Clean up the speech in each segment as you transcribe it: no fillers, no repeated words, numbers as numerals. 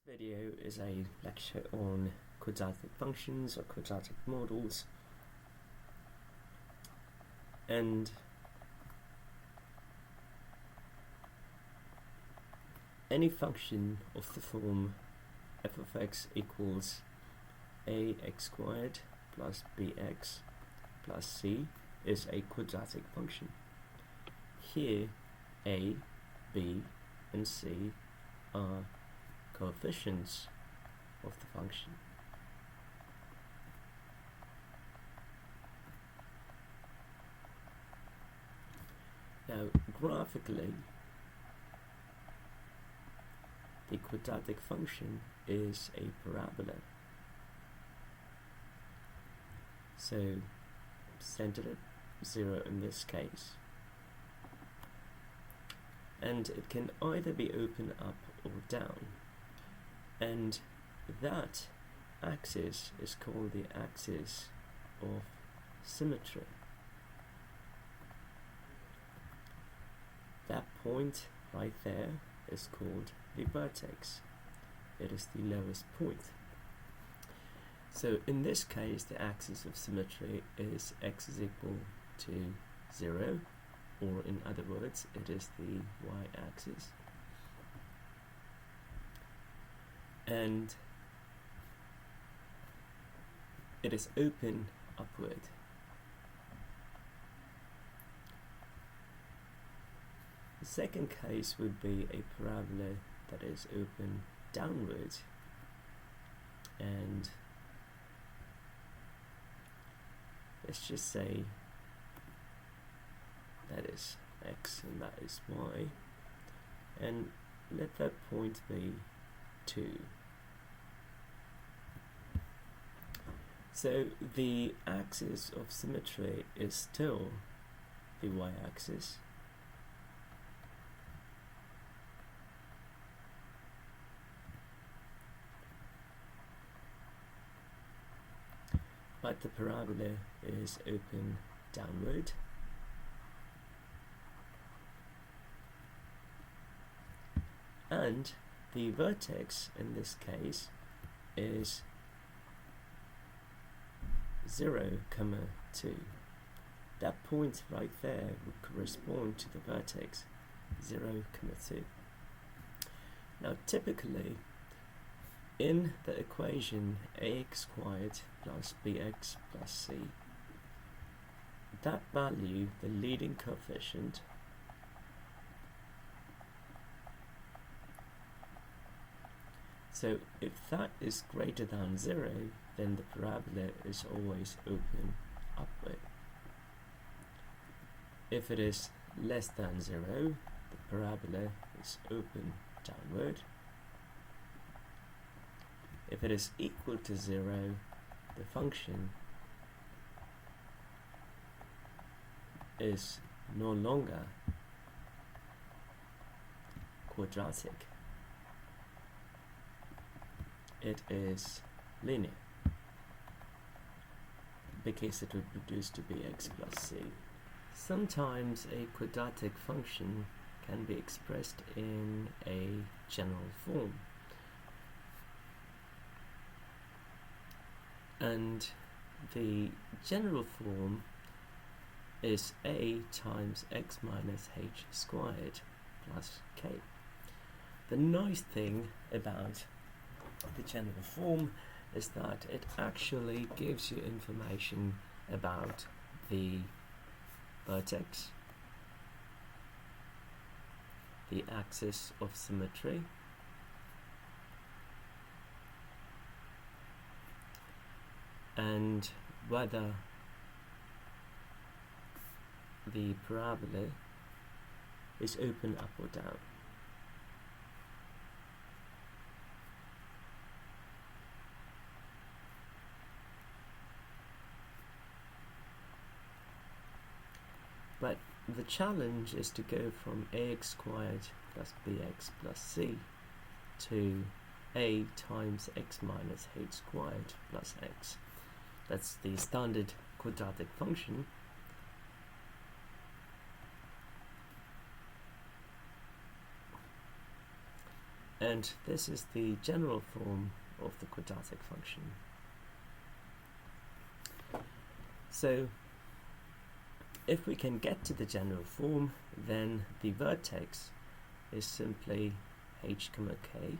Video is a lecture on quadratic functions or quadratic models, and any function of the form f of x equals ax squared plus bx plus c is a quadratic function. Here a, b and c are coefficients of the function. Now, graphically, the quadratic function is a parabola. So, centered at 0 in this case. And it can either be open up or down. And that axis is called the axis of symmetry. That point right there is called the vertex. It is the lowest point. So in this case, the axis of symmetry is x is equal to 0, or in other words, it is the y-axis. And it is open upward. The second case would be a parabola that is open downward, and let's just say that is x and that is y, and let that point be 2. So the axis of symmetry is still the y-axis, but the parabola is open downward. And the vertex in this case is 0, 2. That point right there would correspond to the vertex 0, 2. Now typically in the equation ax squared plus bx plus c, that value, the leading coefficient, so if that is greater than 0, then the parabola is always open upward. If it is less than 0, the parabola is open downward. If it is equal to 0, the function is no longer quadratic. It is linear, because it would reduce to bx plus c. Sometimes a quadratic function can be expressed in a general form. And the general form is a times x minus h squared plus k. The nice thing about the general form is that it actually gives you information about the vertex, the axis of symmetry, and whether the parabola is open up or down. But the challenge is to go from ax squared plus bx plus c to a times x minus h squared plus x. That's the standard quadratic function. And this is the general form of the quadratic function. So if we can get to the general form, then the vertex is simply h, k.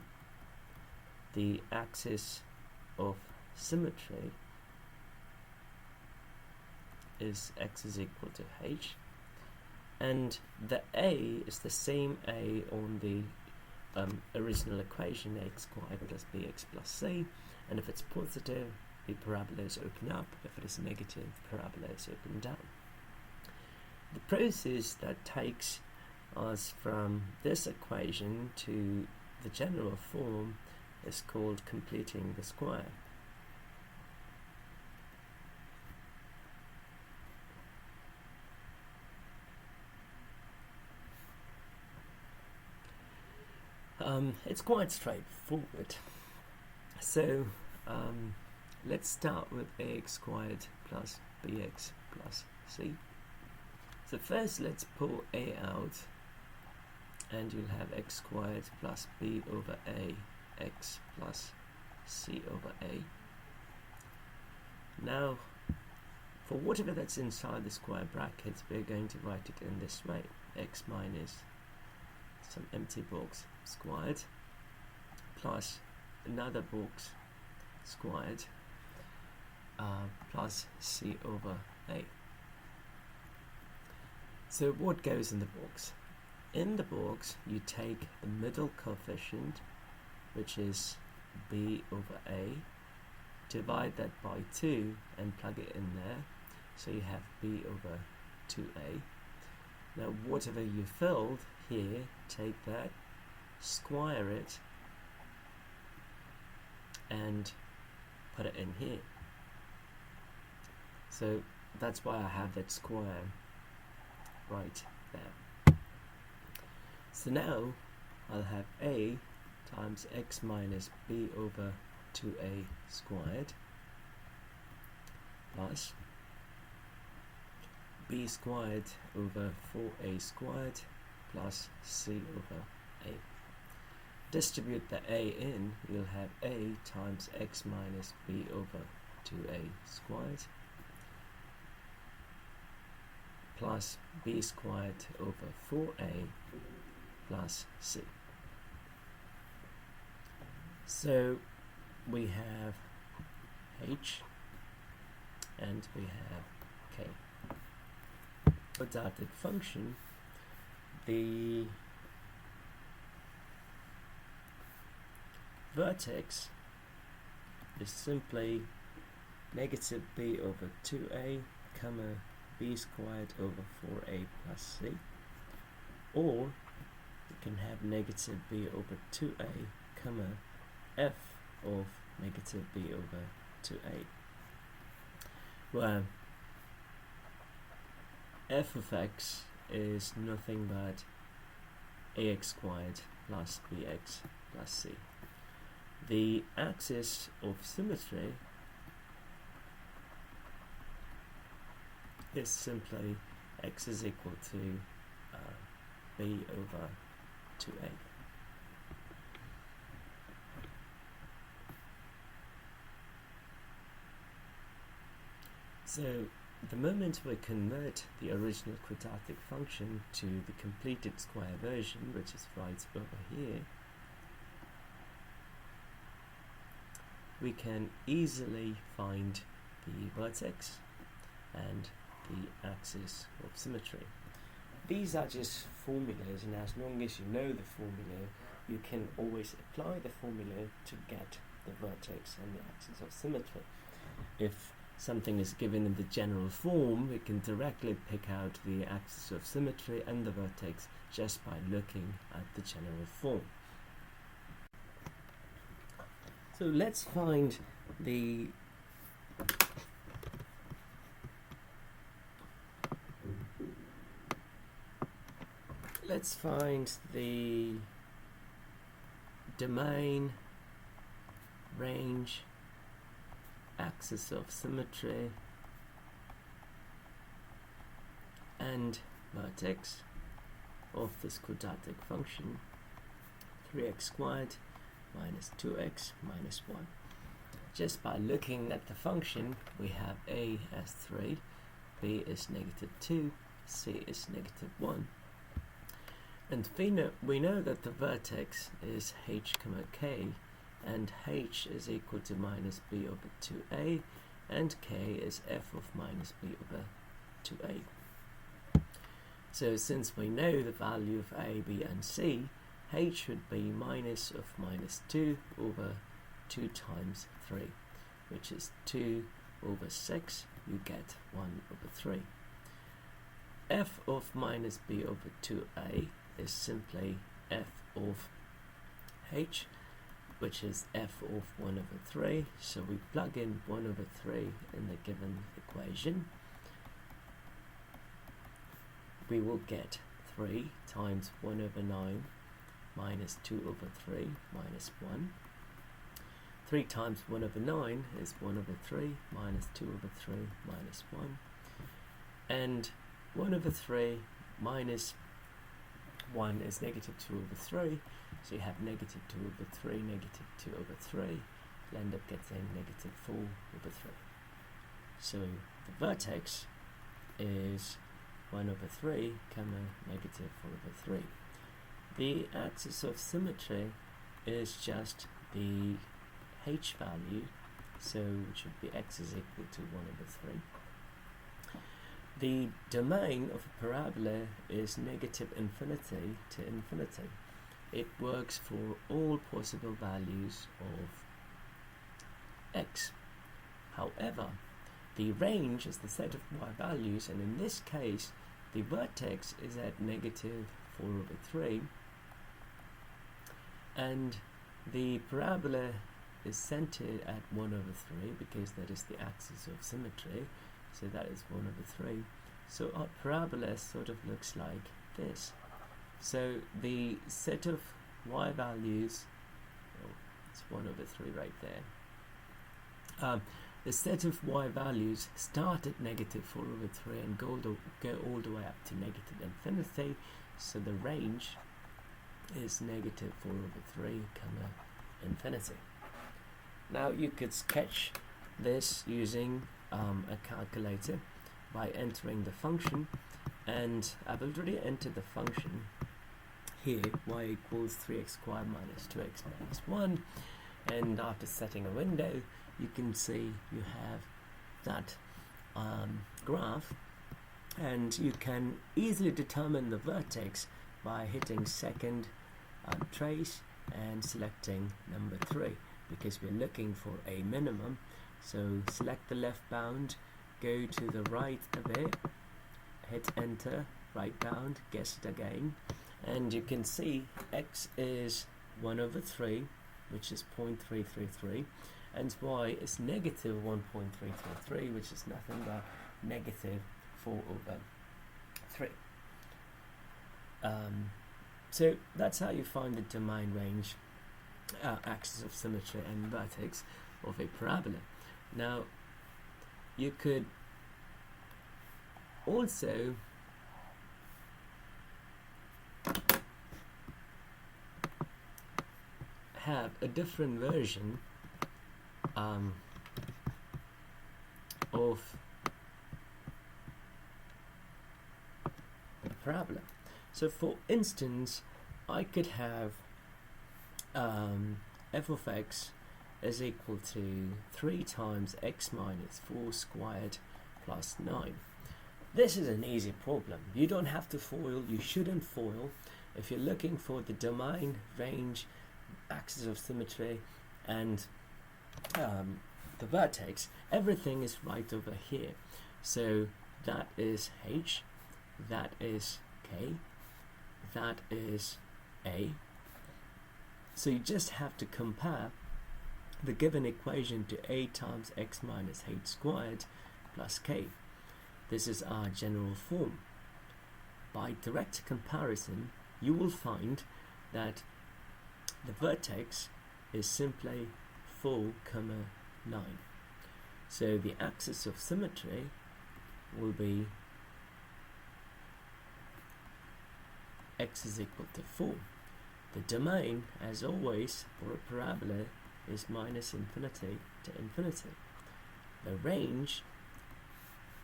The axis of symmetry is x is equal to h, and the a is the same a on the original equation, x squared plus bx plus c, and if it's positive, the parabola is open up. If it is negative, the parabola is open down. The process that takes us from this equation to the general form is called completing the square. It's quite straightforward. So let's start with ax squared plus bx plus c. So first let's pull a out, and you'll have x squared plus b over a x plus c over a. Now, for whatever that's inside the square brackets, we're going to write it in this way: x minus some empty box squared plus another box squared plus c over a. So what goes in the box? In the box you take the middle coefficient, which is b over a, divide that by 2 and plug it in there, so you have b over 2a. Now whatever you filled here, take that, square it, and put it in here. So that's why I have that square right there. So now I'll have a times x minus b over 2a squared plus b squared over 4a squared plus c over a. Distribute the a in, you'll have a times x minus b over 2a squared plus b squared over 4a plus c. So we have h and we have k. Quadratic function, the vertex is simply negative b over 2a comma b squared over 4a plus c, or you can have negative b over 2a comma f of negative b over 2a, where f of x is nothing but ax squared plus bx plus c. The axis of symmetry is simply x is equal to b over 2a. So the moment we convert the original quadratic function to the completed square version, which is right over here, we can easily find the vertex and the axis of symmetry. These are just formulas, and as long as you know the formula, you can always apply the formula to get the vertex and the axis of symmetry. If something is given in the general form, we can directly pick out the axis of symmetry and the vertex just by looking at the general form. So let's find the domain, range, axis of symmetry, and vertex of this quadratic function 3x squared minus 2x minus 1. Just by looking at the function, we have a as 3, b is negative 2, c is negative 1. And we know that the vertex is h comma k, and h is equal to minus b over 2a, and k is f of minus b over 2a. So since we know the value of a, b and c, h should be minus of minus 2 over 2 times 3, which is 2 over 6, you get 1 over 3. F of minus b over 2a is simply f of h, which is f of 1 over 3, so we plug in 1 over 3 in the given equation. We will get 3 times 1 over 9 minus 2 over 3 minus 1. 3 times 1 over 9 is 1 over 3 minus 2 over 3 minus 1. And 1 over 3 minus 1 is negative 2 over 3. So you have negative 2 over 3, negative 2 over 3. You'll end up getting negative 4 over 3. So the vertex is 1 over 3, comma, negative 4 over 3. The axis of symmetry is just the h value, so it should be x is equal to 1 over 3. The domain of a parabola is negative infinity to infinity. It works for all possible values of x. However, the range is the set of y values, and in this case the vertex is at negative 4 over 3, and the parabola is centered at 1 over 3 because that is the axis of symmetry, so that is 1 over 3. So our parabola sort of looks like this. So the set of y values, oh, it's 1 over 3 right there. The set of y values start at negative 4 over 3 and go all the way up to negative infinity. So the range is negative 4 over 3, comma, infinity. Now you could sketch this using a calculator by entering the function, and I've already entered the function here, y equals 3x squared minus 2x minus 1, and after setting a window you can see you have that graph, and you can easily determine the vertex by hitting second trace and selecting number 3, because we're looking for a minimum. So select the left bound, go to the right a bit, hit enter, right bound, guess it again, and you can see x is 1 over 3, which is 0.333, and y is negative 1.333, which is nothing but negative 4 over 3. So that's how you find the domain, range, axis of symmetry and vertex of a parabola. Now you could also have a different version of a parabola. So for instance, I could have f of x is equal to 3 times x minus 4 squared plus 9. This is an easy problem. You don't have to FOIL, you shouldn't FOIL. If you're looking for the domain, range, axis of symmetry, and the vertex, everything is right over here. So that is h, that is k, that is a. So you just have to compare the given equation to a times x minus h squared plus k. This is our general form. By direct comparison, you will find that the vertex is simply 4, 9. So the axis of symmetry will be x is equal to 4. The domain, as always, for a parabola is minus infinity to infinity. The range,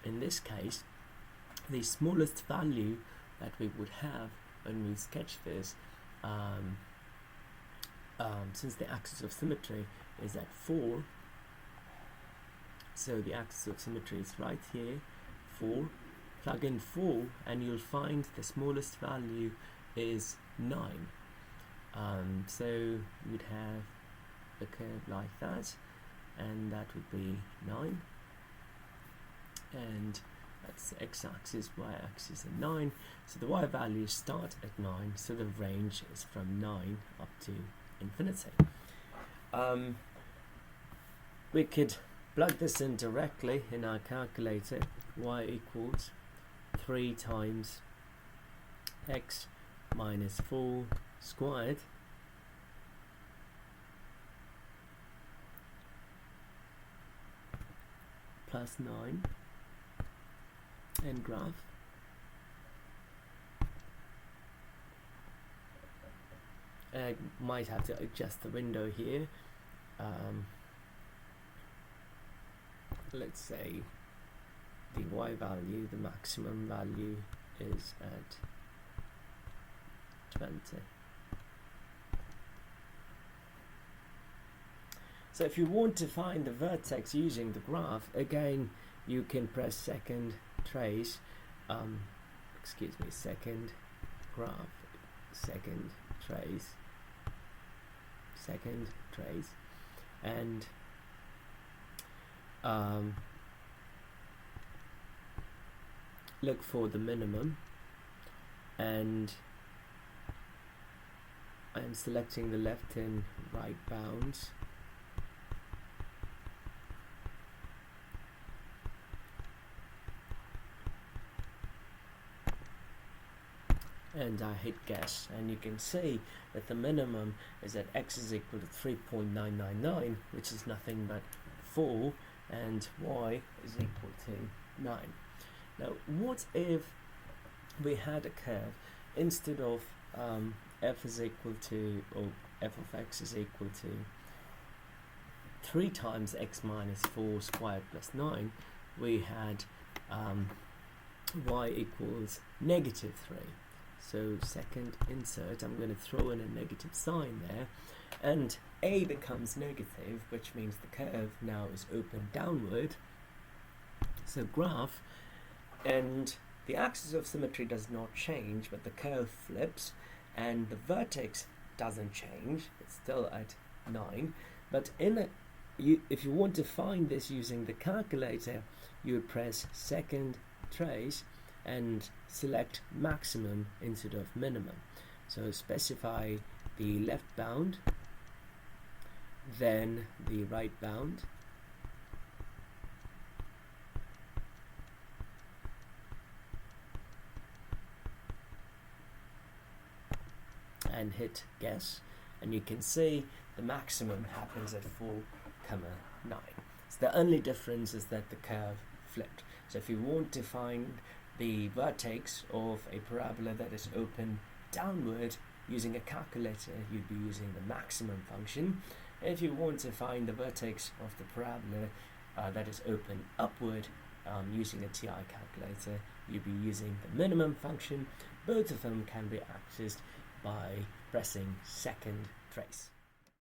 in this case, the smallest value that we would have when we sketch this, since the axis of symmetry is at 4, so the axis of symmetry is right here, 4, plug in 4 and you'll find the smallest value is 9. So you'd have a curve like that, and that would be 9, and that's x-axis, y-axis, and 9. So the y values start at 9, so the range is from 9 up to infinity. We could plug this in directly in our calculator. Y equals 3 times x minus 4 squared plus 9 and graph. I might have to adjust the window here. Let's say the y value, the maximum value, is at 20. So if you want to find the vertex using the graph, again you can press second trace, second graph, second trace, and look for the minimum, and I'm selecting the left and right bounds, and I hit guess, and you can see that the minimum is that x is equal to 3.999, which is nothing but 4, and y is equal to 9. Now what if we had a curve, instead of f is equal to, or f of x is equal to 3 times x minus 4 squared plus 9, we had y equals negative 3. So second insert, I'm going to throw in a negative sign there, and a becomes negative, which means the curve now is open downward. So graph, and the axis of symmetry does not change, but the curve flips, and the vertex doesn't change, it's still at 9. But if you want to find this using the calculator, you would press second trace and select maximum instead of minimum. So specify the left bound, then the right bound, and hit guess, and you can see the maximum happens at 4,9. So the only difference is that the curve flipped. So if you want to find the vertex of a parabola that is open downward using a calculator, you'd be using the maximum function. If you want to find the vertex of the parabola that is open upward using a TI calculator, you'd be using the minimum function. Both of them can be accessed by pressing second trace.